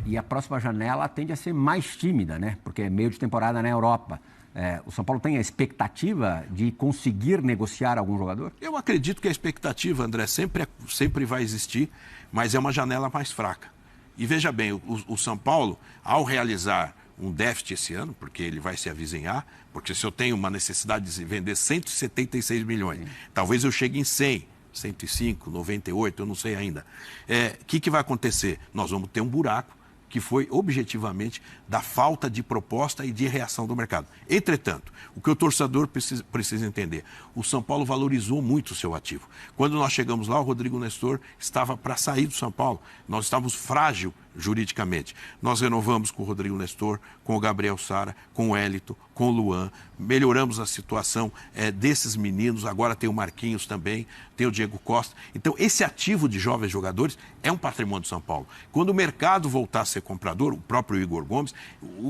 E a próxima janela tende a ser mais tímida, né? Porque é meio de temporada na Europa. O São Paulo tem a expectativa de conseguir negociar algum jogador? Eu acredito que a expectativa, André, sempre vai existir, mas é uma janela mais fraca. E veja bem, o São Paulo, ao realizar um déficit esse ano, porque ele vai se avizinhar, porque se eu tenho uma necessidade de vender 176 milhões, talvez eu chegue em 100, 105, 98, eu não sei ainda. O que vai acontecer? Nós vamos ter um buraco que foi objetivamente da falta de proposta e de reação do mercado. Entretanto, o que o torcedor precisa entender, o São Paulo valorizou muito o seu ativo. Quando nós chegamos lá, o Rodrigo Nestor estava para sair do São Paulo. Nós estávamos frágil juridicamente. Nós renovamos com o Rodrigo Nestor, com o Gabriel Sara, com o Hélito, com o Luan, melhoramos a situação desses meninos, agora tem o Marquinhos também, tem o Diego Costa. Então, esse ativo de jovens jogadores é um patrimônio do São Paulo. Quando o mercado voltar a ser comprador, o próprio Igor Gomes,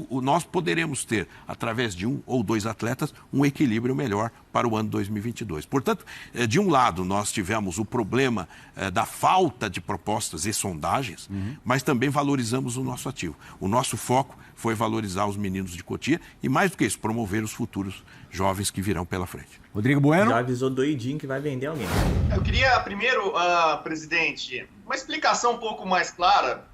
nós poderemos ter, através de um ou dois atletas, um equilíbrio melhor para o ano 2022. Portanto, de um lado, nós tivemos o problema da falta de propostas e sondagens, mas também valorizamos o nosso ativo. O nosso foco foi valorizar os meninos de Cotia e, mais do que isso, promover os futuros jovens que virão pela frente. Rodrigo Bueno? Já avisou doidinho que vai vender alguém. Eu queria, primeiro, presidente, uma explicação um pouco mais clara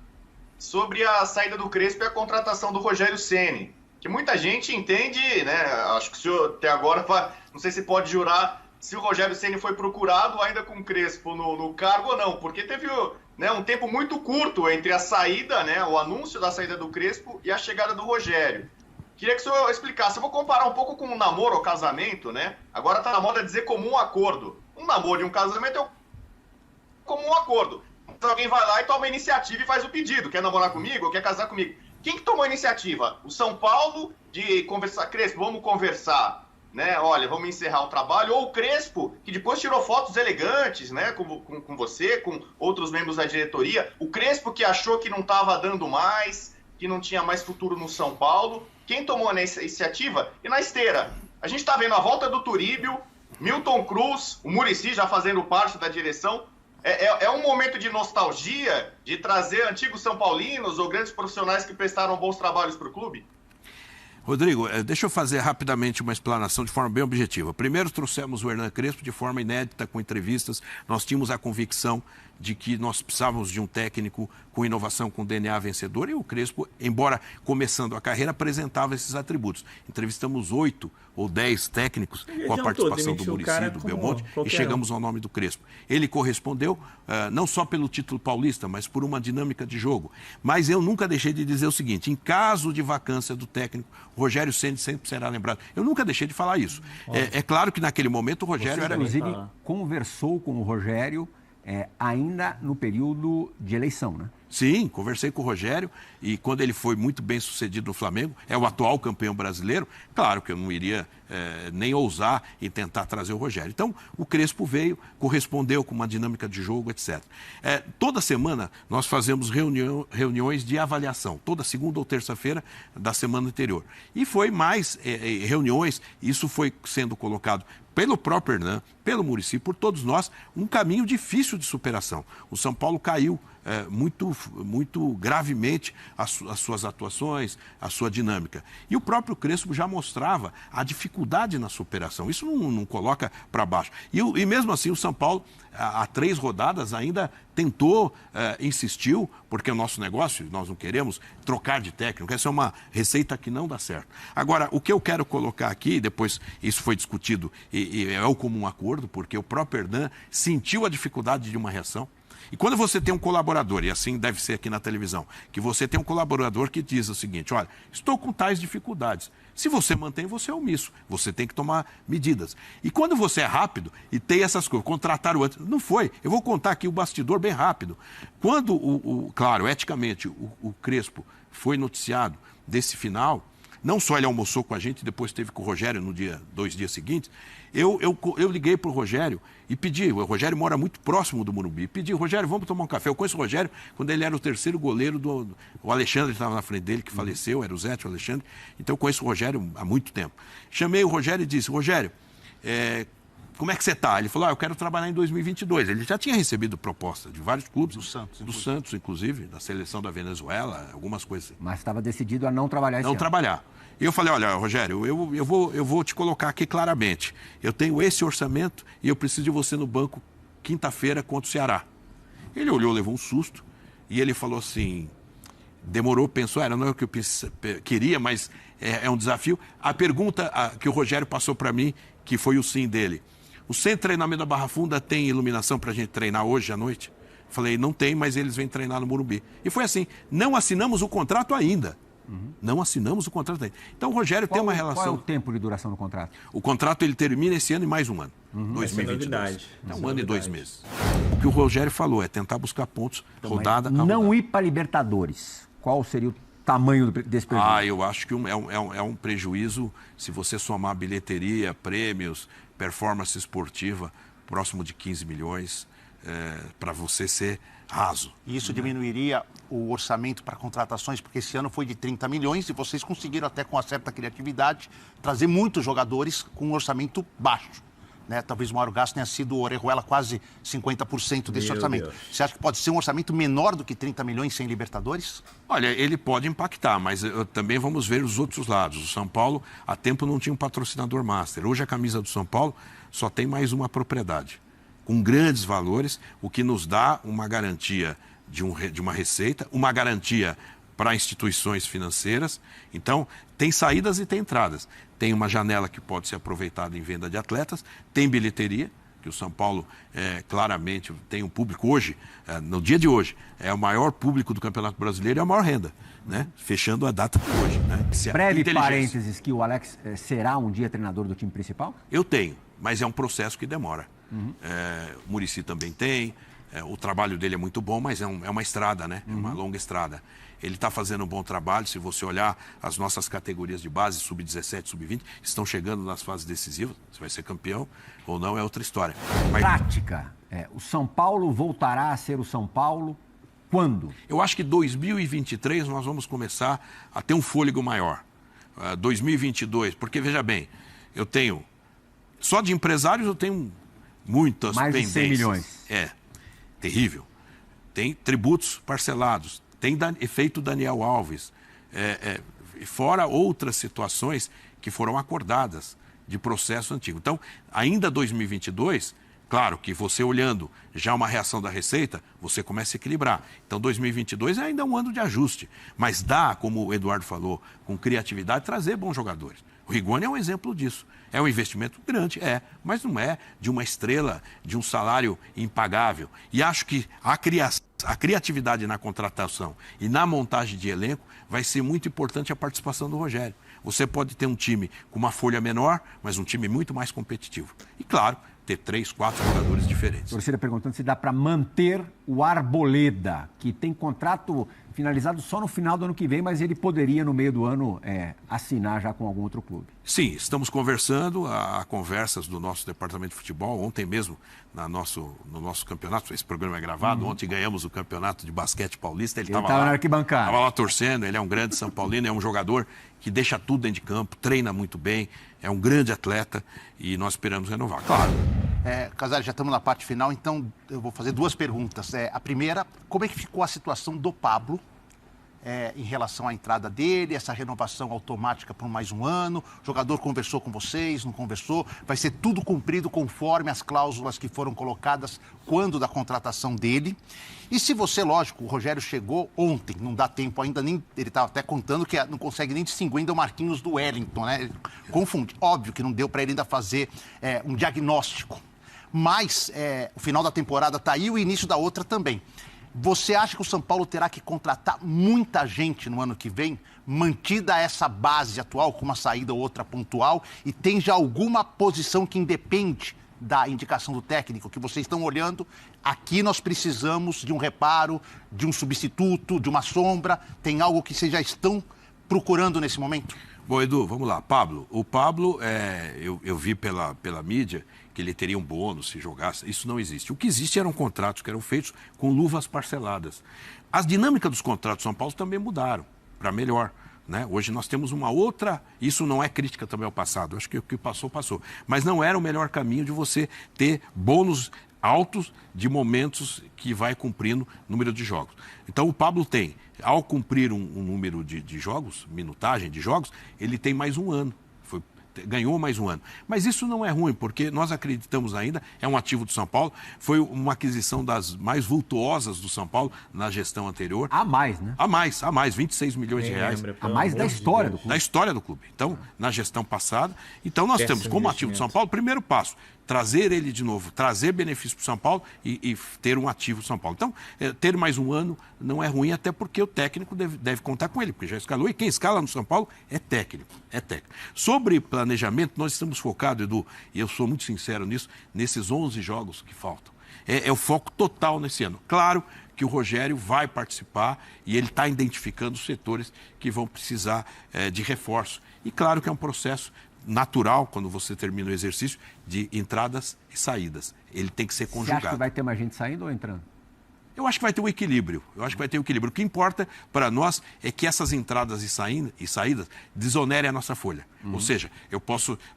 sobre a saída do Crespo e a contratação do Rogério Ceni. Que muita gente entende, né? Acho que o senhor até agora, não sei se pode jurar se o Rogério Ceni foi procurado ainda com o Crespo no cargo ou não, porque teve um tempo muito curto entre a saída, né, o anúncio da saída do Crespo e a chegada do Rogério. Queria que o senhor explicasse. Eu vou comparar um pouco com um namoro ou casamento, né? Agora está na moda dizer comum acordo. Um namoro e um casamento é comum acordo. Então alguém vai lá e toma a iniciativa e faz o pedido. Quer namorar comigo ou quer casar comigo? Quem que tomou a iniciativa? O São Paulo de conversar, Crespo, vamos conversar, né? Olha, vamos encerrar o trabalho. Ou o Crespo, que depois tirou fotos elegantes, né? Com você, com outros membros da diretoria. O Crespo que achou que não estava dando mais, que não tinha mais futuro no São Paulo. Quem tomou a iniciativa? E na esteira, a gente está vendo a volta do Turíbio, Milton Cruz, o Muricy já fazendo parte da direção. É um momento de nostalgia, de trazer antigos São Paulinos ou grandes profissionais que prestaram bons trabalhos para o clube? Rodrigo, deixa eu fazer rapidamente uma explanação de forma bem objetiva. Primeiro, trouxemos o Hernan Crespo de forma inédita, com entrevistas. Nós tínhamos a convicção de que nós precisávamos de um técnico com inovação, com DNA vencedor, e o Crespo, embora começando a carreira, apresentava esses atributos. Entrevistamos 8 ou 10 técnicos com a participação do Muricy, do Belmonte, e chegamos ao nome do Crespo. Ele correspondeu não só pelo título paulista, mas por uma dinâmica de jogo. Mas eu nunca deixei de dizer o seguinte: em caso de vacância do técnico, o Rogério Ceni sempre será lembrado. Eu nunca deixei de falar isso. É claro que naquele momento o Rogério era... Inclusive, conversou com o Rogério ainda no período de eleição, né? Sim, conversei com o Rogério e quando ele foi muito bem sucedido no Flamengo, é o atual campeão brasileiro, claro que eu não iria nem ousar em tentar trazer o Rogério. Então, o Crespo veio, correspondeu com uma dinâmica de jogo, etc. Toda semana nós fazemos reuniões de avaliação, toda segunda ou terça-feira da semana anterior. E foi mais reuniões, isso foi sendo colocado pelo próprio Hernan, pelo Muricy, por todos nós, um caminho difícil de superação. O São Paulo caiu muito gravemente as suas atuações, a sua dinâmica. E o próprio Crespo já mostrava a dificuldade na superação. Isso não coloca para baixo. E mesmo assim o São Paulo, há 3 rodadas, ainda tentou, insistiu, porque é o nosso negócio, nós não queremos trocar de técnico. Essa é uma receita que não dá certo. Agora, o que eu quero colocar aqui, depois isso foi discutido e é o comum acordo, porque o próprio Hernan sentiu a dificuldade de uma reação. E quando você tem um colaborador, e assim deve ser aqui na televisão, que você tem um colaborador que diz o seguinte: olha, estou com tais dificuldades. Se você mantém, você é omisso. Você tem que tomar medidas. E quando você é rápido e tem essas coisas, contratar o outro, não foi. Eu vou contar aqui o bastidor bem rápido. Quando, claro, eticamente, o Crespo foi noticiado desse final, não só ele almoçou com a gente, depois esteve com o Rogério 2 dias seguintes, eu liguei para o Rogério e pedi, o Rogério mora muito próximo do Morumbi, pedi: Rogério, vamos tomar um café. Eu conheço o Rogério quando ele era o terceiro goleiro o Alexandre estava na frente dele, que faleceu, era o Zete, o Alexandre, então eu conheço o Rogério há muito tempo. Chamei o Rogério e disse: Rogério, como é que você está? Ele falou, eu quero trabalhar em 2022. Ele já tinha recebido proposta de vários clubes. Do Santos, inclusive, da seleção da Venezuela, algumas coisas assim. Mas estava decidido a não trabalhar esse ano. Não trabalhar. E eu falei, olha, Rogério, eu vou te colocar aqui claramente. Eu tenho esse orçamento e eu preciso de você no banco quinta-feira contra o Ceará. Ele olhou, levou um susto e ele falou assim, demorou, pensou, não é o que eu queria, mas é um desafio. A pergunta que o Rogério passou para mim, que foi o sim dele. O Centro de Treinamento da Barra Funda tem iluminação para a gente treinar hoje à noite? Falei, não tem, mas eles vêm treinar no Morumbi. E foi assim, não assinamos o contrato ainda. Não assinamos o contrato ainda. Então o Rogério tem uma relação... Qual é o tempo de duração do contrato? O contrato ele termina esse ano e mais um ano. 2022. É um ano e 2 meses. O que o Rogério falou é tentar buscar pontos, rodada a rodada. Não ir para Libertadores. Qual seria o tamanho desse prejuízo? Eu acho que é um prejuízo, se você somar bilheteria, prêmios, performance esportiva, próximo de 15 milhões, para você ser raso. E isso diminuiria o orçamento para contratações, porque esse ano foi de 30 milhões e vocês conseguiram, até com uma certa criatividade, trazer muitos jogadores com um orçamento baixo. Né? Talvez o maior gasto tenha sido o Orejuela, quase 50% desse orçamento. Deus. Você acha que pode ser um orçamento menor do que 30 milhões sem Libertadores? Olha, ele pode impactar, mas também vamos ver os outros lados. O São Paulo, há tempo, não tinha um patrocinador master. Hoje a camisa do São Paulo só tem mais uma propriedade, com grandes valores, o que nos dá uma garantia de uma receita, uma garantia para instituições financeiras. Então, tem saídas e tem entradas. Tem uma janela que pode ser aproveitada em venda de atletas, tem bilheteria, que o São Paulo claramente tem um público hoje, no dia de hoje, é o maior público do Campeonato Brasileiro e a maior renda, né? Fechando a data de hoje. Né? Breve parênteses, que o Alex será um dia treinador do time principal? Eu tenho, mas é um processo que demora. O Muricy também tem, o trabalho dele é muito bom, mas é uma estrada, né? É uma longa estrada. Ele está fazendo um bom trabalho, se você olhar as nossas categorias de base, sub-17, sub-20, estão chegando nas fases decisivas, se vai ser campeão ou não é outra história. Mas... Prática, o São Paulo voltará a ser o São Paulo quando? Eu acho que 2023 nós vamos começar a ter um fôlego maior. 2022, porque veja bem, eu tenho, só de empresários eu tenho muitas mais pendências. Mais de 100 milhões. Terrível. Tem tributos parcelados. Tem efeito Daniel Alves, fora outras situações que foram acordadas de processo antigo. Então, ainda 2022, claro que você olhando já uma reação da Receita, você começa a equilibrar. Então, 2022 é ainda um ano de ajuste, mas dá, como o Eduardo falou, com criatividade, trazer bons jogadores. O Rigoni é um exemplo disso. É um investimento grande, mas não é de uma estrela, de um salário impagável. E acho que a criatividade na contratação e na montagem de elenco vai ser muito importante a participação do Rogério. Você pode ter um time com uma folha menor, mas um time muito mais competitivo. E, claro, ter 3, 4 jogadores diferentes. A torcida perguntando se dá para manter o Arboleda, que tem contrato finalizado só no final do ano que vem, mas ele poderia, no meio do ano, assinar já com algum outro clube. Sim, estamos conversando, há conversas do nosso departamento de futebol. Ontem mesmo, no nosso campeonato, esse programa é gravado, ontem ganhamos o campeonato de basquete paulista. Ele estava na arquibancada. Estava lá torcendo, ele é um grande São Paulino, é um jogador que deixa tudo dentro de campo, treina muito bem, é um grande atleta e nós esperamos renovar, claro. Casares, já estamos na parte final, então eu vou fazer 2 perguntas. A primeira, como é que ficou a situação do Pablo em relação à entrada dele, essa renovação automática por mais um ano? O jogador conversou com vocês, não conversou? Vai ser tudo cumprido conforme as cláusulas que foram colocadas quando da contratação dele? E se você, lógico, o Rogério chegou ontem, não dá tempo ainda, nem ele estava até contando que não consegue nem distinguir ainda o Marquinhos do Wellington, né? Ele confunde. Óbvio que não deu para ele ainda fazer um diagnóstico. Mas o final da temporada está aí e o início da outra também. Você acha que o São Paulo terá que contratar muita gente no ano que vem, mantida essa base atual, com uma saída ou outra pontual, e tem já alguma posição que independe da indicação do técnico, que vocês estão olhando? Aqui nós precisamos de um reparo, de um substituto, de uma sombra. Tem algo que vocês já estão procurando nesse momento? Bom, Edu, vamos lá. Pablo. O Pablo, eu vi pela mídia que ele teria um bônus se jogasse. Isso não existe. O que existe eram contratos que eram feitos com luvas parceladas. As dinâmicas dos contratos de São Paulo também mudaram para melhor. né? Hoje nós temos uma outra... Isso não é crítica também ao passado. Acho que o que passou, passou. Mas não era o melhor caminho de você ter bônus altos de momentos que vai cumprindo número de jogos. Então o Pablo tem, ao cumprir um número de jogos, minutagem de jogos, ele tem mais um ano. Ganhou mais um ano. Mas isso não é ruim, porque nós acreditamos ainda, é um ativo do São Paulo, foi uma aquisição das mais vultuosas do São Paulo na gestão anterior. A mais, né? A mais, 26 milhões de reais. A mais da história do clube. Da história do clube. Então, na gestão passada. Então, nós temos como ativo do São Paulo, primeiro passo, trazer ele de novo, trazer benefício para o São Paulo e ter um ativo do São Paulo. Então, ter mais um ano não é ruim, até porque o técnico deve contar com ele, porque já escalou, e quem escala no São Paulo é técnico. Sobre planejamento, nós estamos focados, Edu, e eu sou muito sincero nisso, nesses 11 jogos que faltam. É o foco total nesse ano. Claro que o Rogério vai participar e ele está identificando os setores que vão precisar de reforço. E claro que é um processo natural, quando você termina o exercício, de entradas e saídas. Ele tem que ser conjugado. Você acha que vai ter mais gente saindo ou entrando? Eu acho que vai ter um equilíbrio. O que importa para nós é que essas entradas e saídas desonerem a nossa folha. Ou seja,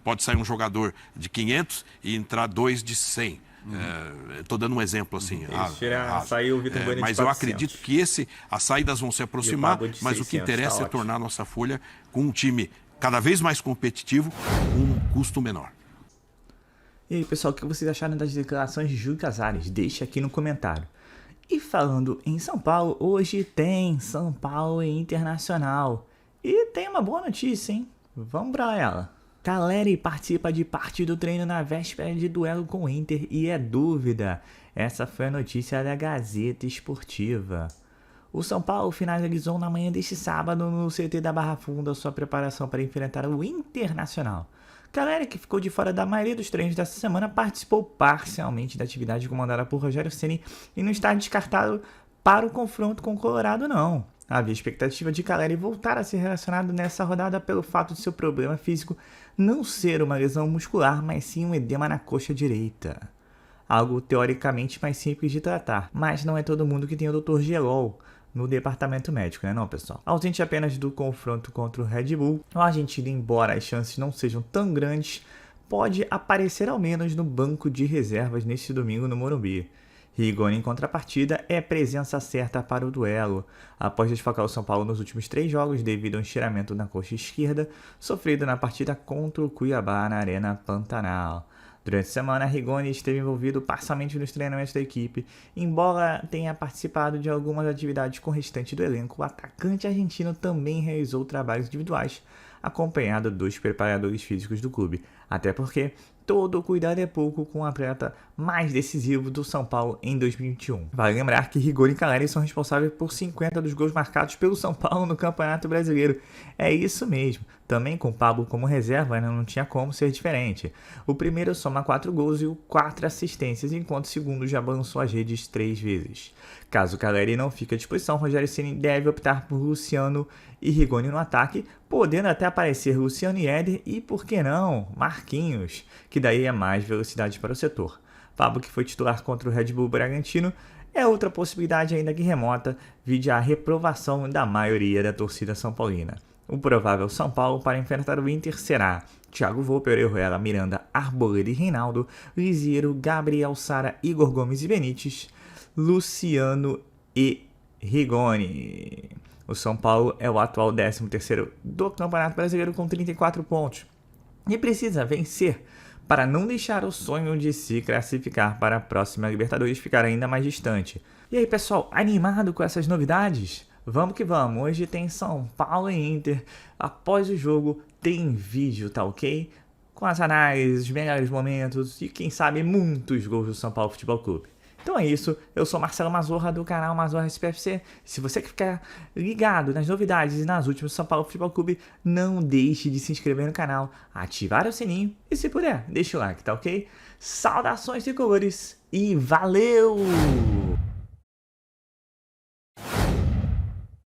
pode sair um jogador de 500 e entrar 2 de 100. Estou dando um exemplo assim. Saiu o Vitor Bueno de mas 400. eu acredito que as saídas vão se aproximar, mas o que interessa é tornar a nossa folha com um time cada vez mais competitivo, com um custo menor. E aí, pessoal, o que vocês acharam das declarações de Júlio Casares? Deixa aqui no comentário. E falando em São Paulo, hoje tem São Paulo e Internacional. E tem uma boa notícia, hein? Vamos pra ela. Caleri participa de parte do treino na véspera de duelo com o Inter e é dúvida. Essa foi a notícia da Gazeta Esportiva. O São Paulo finalizou na manhã deste sábado no CT da Barra Funda sua preparação para enfrentar o Internacional. Caleri, que ficou de fora da maioria dos treinos dessa semana, participou parcialmente da atividade comandada por Rogério Ceni e não está descartado para o confronto com o Colorado, não. Havia expectativa de Caleri voltar a ser relacionado nessa rodada pelo fato de seu problema físico não ser uma lesão muscular, mas sim um edema na coxa direita. Algo teoricamente mais simples de tratar, mas não é todo mundo que tem o Dr. Gelol no departamento médico, né não, pessoal? Ausente apenas do confronto contra o Red Bull, o argentino, embora as chances não sejam tão grandes, pode aparecer ao menos no banco de reservas neste domingo no Morumbi. Rigoni, em contrapartida, é presença certa para o duelo, após desfalcar o São Paulo nos últimos 3 jogos devido a um estiramento na coxa esquerda, sofrido na partida contra o Cuiabá na Arena Pantanal. Durante a semana, Rigoni esteve envolvido parcialmente nos treinamentos da equipe. Embora tenha participado de algumas atividades com o restante do elenco, o atacante argentino também realizou trabalhos individuais, acompanhado dos preparadores físicos do clube. Até porque todo cuidado é pouco com o atleta mais decisivo do São Paulo em 2021. Vale lembrar que Rigoni e Caleri são responsáveis por 50 dos gols marcados pelo São Paulo no Campeonato Brasileiro. É isso mesmo. Também com Pablo como reserva, não tinha como ser diferente. O primeiro soma 4 gols e 4 assistências, enquanto o segundo já balançou as redes 3 vezes. Caso Caleri não fique à disposição, Rogério Ceni deve optar por Luciano e Rigoni no ataque, podendo até aparecer Luciano e Éder e, por que não, Marquinhos, que daí é mais velocidade para o setor. Pablo, que foi titular contra o Red Bull Bragantino, é outra possibilidade ainda que remota, vide a reprovação da maioria da torcida são paulina. O provável São Paulo para enfrentar o Inter será Thiago Volpe, Orejuela, Miranda, Arboleda e Reinaldo, Lisieiro, Gabriel Sara, Igor Gomes e Benítez, Luciano e Rigoni. O São Paulo é o atual 13º do Campeonato Brasileiro com 34 pontos e precisa vencer para não deixar o sonho de se classificar para a próxima Libertadores ficar ainda mais distante. E aí, pessoal, animado com essas novidades? Vamos que vamos, hoje tem São Paulo e Inter, após o jogo tem vídeo, tá ok? Com as análises, os melhores momentos e quem sabe muitos gols do São Paulo Futebol Clube. Então é isso, eu sou Marcelo Mazorra do canal Mazorra SPFC. Se você quer ficar ligado nas novidades e nas últimas do São Paulo Futebol Clube, não deixe de se inscrever no canal, ativar o sininho e se puder, deixa o like, tá ok? Saudações tricolores e valeu!